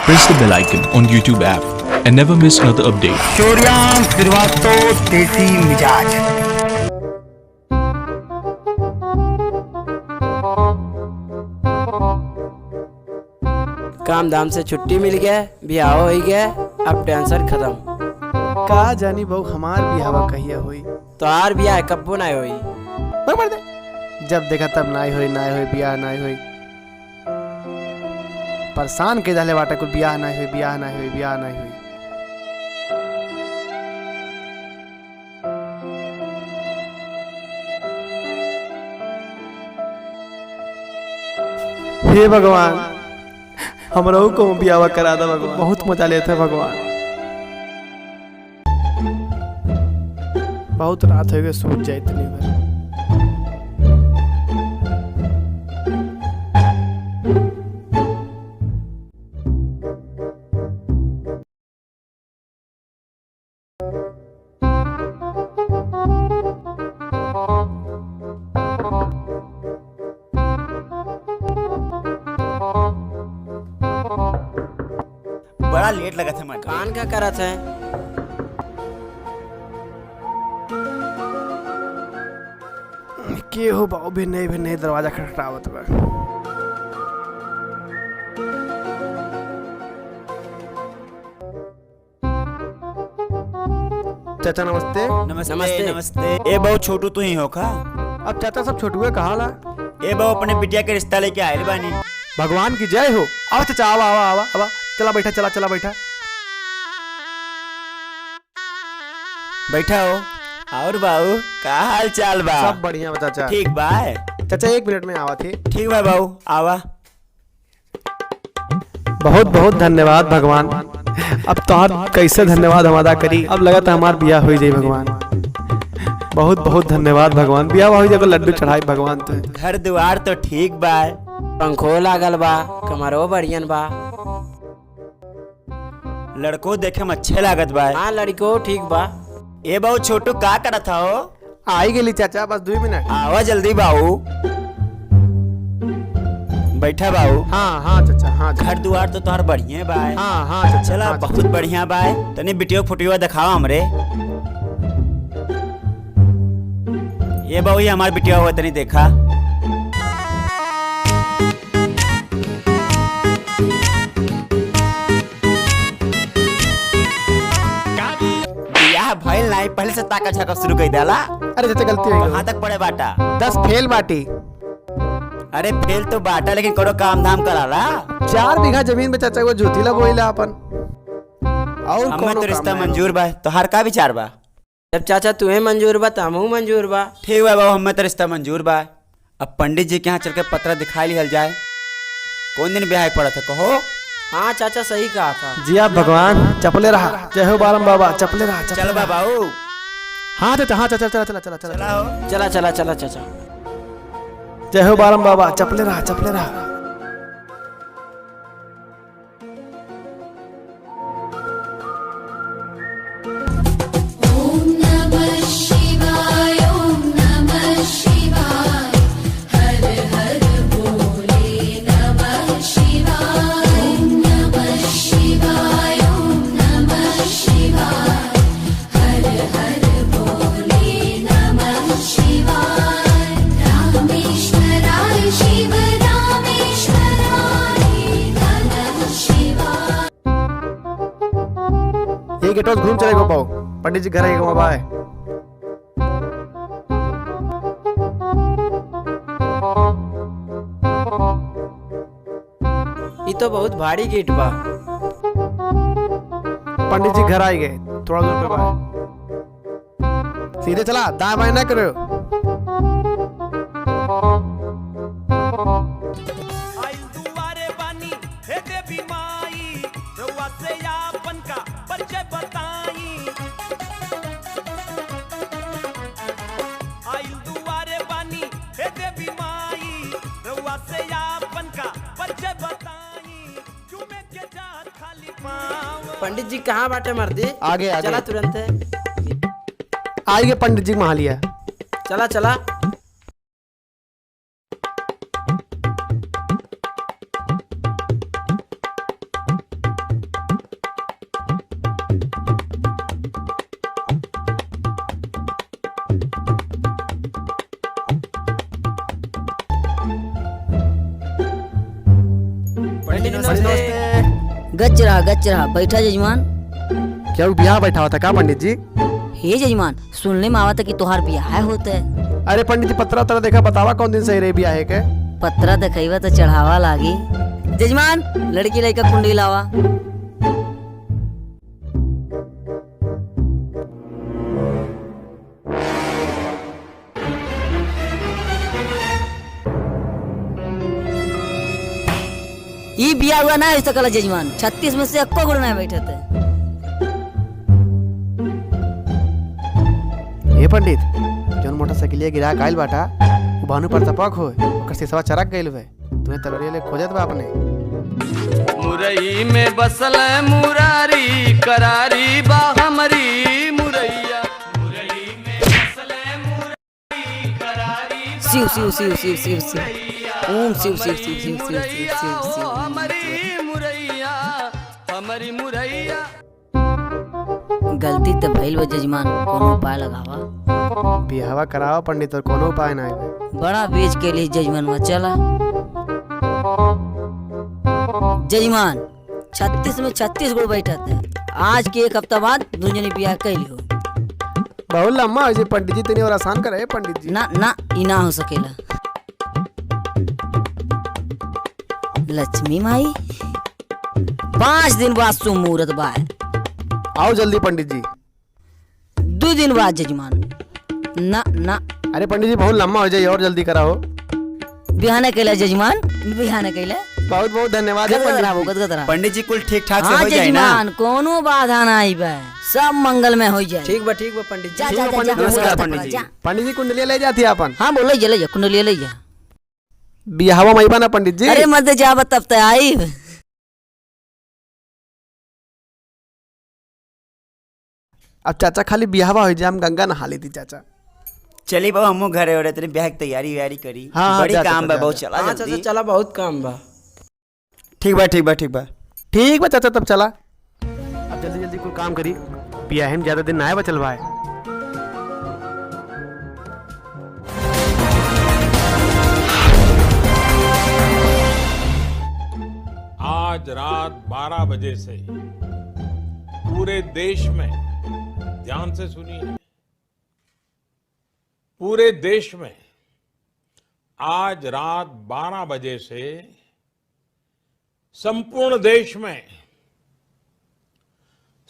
Press the bell icon on YouTube app and never miss another update. चोरियां श्रीवास्तव देसी मिजाज। काम धाम से छुट्टी मिल गया, ब्याह हो ही गया, अब टेंशन खत्म। का जानी बहु हमार बिहावा कहिया होई। तो आर ब्याह कब्बो ना होई। जब देखा तब नाई होई बियाह नाई होई। परेशान के दले बाटा कुल बियाह नाई होई बियाह नाई होई बियाह नाई होई। हे भगवान हमरो को बियाह करा दे भगवान, बहुत मजा लेते हैं भगवान। बहुत रात हो गई, सोच जाए इतनी बार। बड़ा लेट लगा था मैं। कान का करत है? के हो बाबू भी नहीं दरवाजा खटखटावत बा। चाचा नमस्ते। नमस्ते। नमस्ते। ए बहु छोटू तू ही हो का? अब चाचा सब छोटुए कहा ला। ए बहु अपने बिटिया के रिश्ता लेके आयल बानी। भगवान की जय हो। आओ चाचा आवा आवा आवा आवा। चला बैठा चला बैठा। बैठा हो। और बाबू का हाल चाल बा? सब बढ़िया बा चाचा। ठीक बा। चाचा 1 मिनट में आवा थे। ठीक बा बाबू आवा। बहुत बहुत धन्यवाद भगवान। अब तोहार कैसे धन्यवाद हम अदा करी। अब लगा था हमार बियाह हो जाए भगवान। बहुत बहुत धन्यवाद भगवान। बियाह हो जाए लड्डू चढ़ाई भगवान। तो घर द्वार तो ठीक बा, पंखो लागल बा, कमरो बढ़ियन बा, लड़को देखे में अच्छे लागत बा। हाँ लड़को ठीक बा। ए बहु छोटू का करत हो? आई गेली चाचा, बस 2 मिनट। आवा जल्दी बाबू। बैठा बाबू। हाँ चाचा हाँ चाचा। घर द्वार तो तोहर बढ़िया बा। हाँ चाचा। चला हाँ, बहुत बढ़िया बा। तनी बिटियो फुटियो दिखावा हमरे। ये बाबू ये हमार बिटिया हुआ तनी देखा। बियाह भइल नहीं, पहले से ताका झाका शुरू कर देला। अरे चाचा गलती हो कहाँ तक पड़े बाटा? 10 फेल बाटी। अरे फेल तो बाटा, लेकिन करो काम धाम कराला। 4 बीघा जमीन में चाचा वो ज्योति लगोइला अपन। और हमें तो रिश्ता मंजूर बा। तोहार का विचार बा? जब चाचा तुम्हें मंजूर बा हमहू मंजूर बा। ठीक बा बाबू, हमें तो रिश्ता मंजूर बा। अब पंडित जी के यहाँ चल के पत्र दिखाई लिहल जाए। कौन दिन ब्याह पड़ा था कहो? हाँ चाचा सही कहा था। जी आप भगवान चपले रहा। जय हो बारम बाबा चपले रहा। चल बाबू। हाँ चाचा हाँ चाचा चला चला चला चला चला हो। चला चाचा। जय हो बारम बाबा चपले रहा। ये गेट हाउस घूम चलेगा पाओ। पंडित जी घर आएगा बाय। ये तो बहुत भारी गेट बा। पंडित जी घर आए गए, थोड़ा दूर पे बाय। सीधे चला, दाएं बाएं ना करो। पंडित जी कहाँ बाटे मर्दी? आगे चला तुरंत। आइए पंडित जी महा लिया। चला गच रहा बैठा जजमान। क्या ब्याह बैठा हुआ था क्या पंडित जी? हे जजमान, सुनने में आवत है कि तोहार ब्याह होता है। अरे पंडित जी पत्रा उतरा देखा, बतावा कौन दिन सही रहे ब्याह है के? पत्रा देखा तो चढ़ावा लागी। जजमान, लड़की लड़का कुंडी लावा। ई बिया हुआ ना हो सकला जजमान, 36 में से एको गुड़ नहीं बैठे थे। ये पंडित जौन मोटरसाइकिलिया गिरा काइल बाटा वो भानु पर तपक हो ओकर सिसवा चरक गइल बे, तुम्हें तलवारिया ले खोजत बा अपने। मुरई में बसल मुरारी करारी बा हमरी मुरैया, मुरई में बसल मुरारी करारी शिव शिव शिव शिव शिव शिव ओम शिव शिव शिव शिव शिव शिव शिव शिव हमारी मुरैया, हमारी मुरैया। गलती तो भइल बा जजमान, कोनो उपाय लगावा। बियाहवा करावा पंडित और कोनो उपाय ना है। बड़ा बेच के लिए जजमान चला। जजमान 36 में 36 गुड़ बैठा थे। आज के एक हफ्ता बाद दुनिया ब्याह कैली हो। बहुत लम्बा हो जी पंडित जी, तनी और आसान करे पंडित जी। ना ना ई ना हो सकेला। लक्ष्मी माई 5 दिन बाद सुमुहूर्त बा। आओ जल्दी पंडित जी। 2 दिन बाद जजमान। ना ना अरे पंडित जी बहुत लम्बा हो जाए और जल्दी कराओ। बिहाने कैला जजमान, बिहाने कैला। बहुत बहुत धन्यवाद है पंडित जी। पंडित जी कुल ठीक ठाक से हाँ हो जाए ना? जजमान, कोनो बाधा ना आई बा, सब मंगल में हो जाए। ठीक बा पंडित जी। जा ठीक जा है, जा पंडित, नमस्कार जा, पंडित जी। जा। पंडित जी कुंडलिया ले जाती है अपन। हाँ बोल ले जा कुंडलिया ले जा। बियाहवा मईबा ना पंडित जी? अरे मत जा तब तक आई। अब चाचा खाली बियाहवा हो जाए, हम गंगा नहा लेती चाचा। चली बाबू हमू घरे हो रहे तेरे ब्याह की तैयारी व्यारी करी। हाँ, बड़ी जा, काम जा, बा जा, बहुत, जा। चला हाँ जल्दी। चाचा चला, बहुत काम बा। ठीक बा ठीक बा ठीक बा। ठीक बा चाचा तब चला। अब जल्दी जल्दी कोई काम करी, बियाह में ज्यादा दिन ना है बचल भाई। आज रात 12 बजे से पूरे देश में, ध्यान से सुनिए, पूरे देश में आज रात 12 बजे से संपूर्ण देश में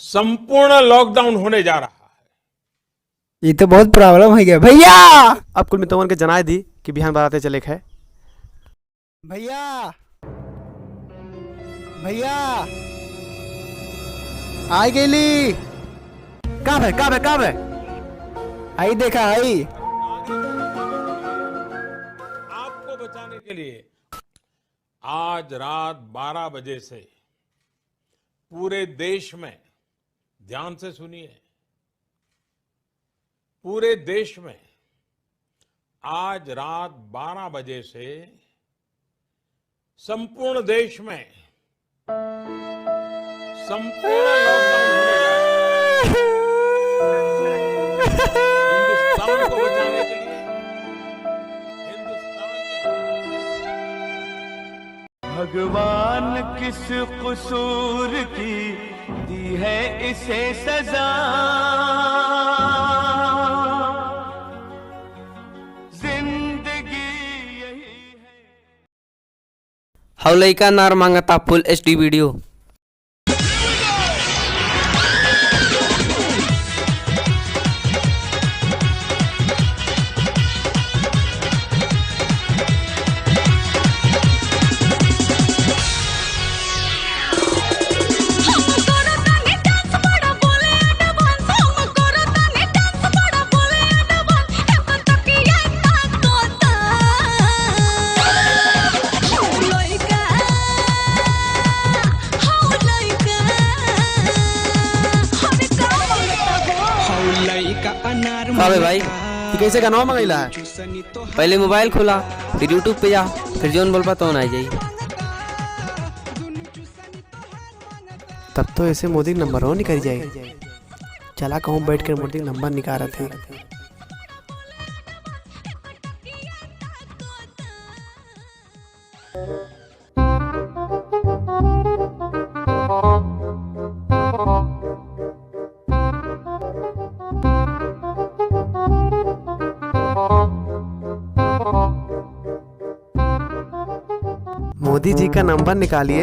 संपूर्ण लॉकडाउन होने जा रहा है। ये तो बहुत प्रॉब्लम हो गया भैया। अब कुल मितवन के जनाए दी कि बिहान बाराते चले है। भैया भैया आई गेली। कब है कब है कब है? आई देखा आई। आपको बचाने के लिए आज रात 12 बजे से पूरे देश में, ध्यान से सुनिए, पूरे देश में आज रात 12 बजे से संपूर्ण देश में संपूर्ण लॉकडाउन होने जा रहा है। हिंदुस्तान को बचाने के लिए, हिंदुस्तान के भगवान किस कसूर की दी है इसे सजा, जिंदगी यही है। हाउ लइका नार मांगता फुल HD वीडियो। अबे भाई ये कैसे गाना मंगैला है? पहले मोबाइल खोला, फिर YouTube पे जा, फिर जोन बोल पा तो आ जाई। तब तो ऐसे मोदी नंबर हो निकल जाए। चला कहूँ बैठ कर मोदी नंबर निकाल रहे थे। मोदी जी का नंबर निकालिए।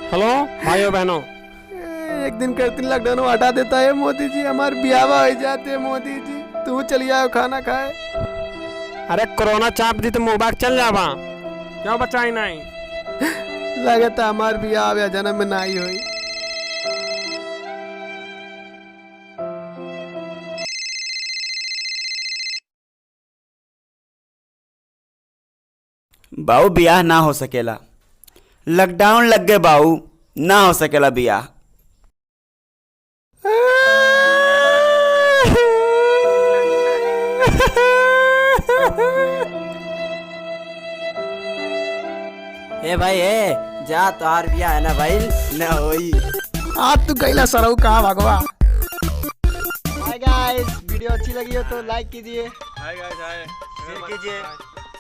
हेलो भाइयों बहनों, एक दिन करते लॉकडाउन हटा देता है मोदी जी, हमारे ब्याह हो जाते हैं मोदी जी। तू चलिए आओ खाना खाए। अरे कोरोना चाप दी तो मुंह बाग चल जावा, क्यों बचाई नहीं? लगता हमार ब्याह या जन्म में नहीं हुई। बाऊ बियाह ना हो सकेला, लॉकडाउन लग गए बाऊ, ना हो सकेला बियाह। ए भाई ए जा, तोहार बियाह है ना भाई, ना होई। आप तू कैला सरऊ कहा भगवा। हाय गाइस, वीडियो अच्छी लगी हो तो लाइक कीजिए। हाय गाइस, हाय शेयर कीजिए।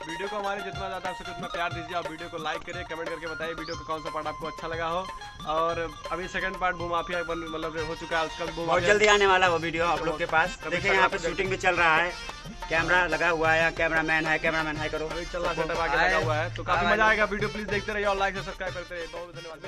वीडियो को हमारे जितना ज़्यादा हो सके उतना प्यार दीजिए। आप वीडियो को लाइक करिए, कमेंट करके बताइए वीडियो का कौन सा पार्ट आपको अच्छा लगा हो। और अभी सेकंड पार्ट भूमाफिया मतलब हो चुका है, उसका बहुत जल्दी आने वाला वो वीडियो आप लोग के पास। देखिए यहाँ पे शूटिंग भी चल रहा है, कैमरा लगा हुआ है, कैमरामैन है, कैमरामैन हाई करो। अभी चल रहा सेटअप आगे लगा हुआ है, तो काफी मजा आएगा। वीडियो प्लीज देखते रहिए और लाइक से सब्सक्राइब करते रहिए। बहुत धन्यवाद।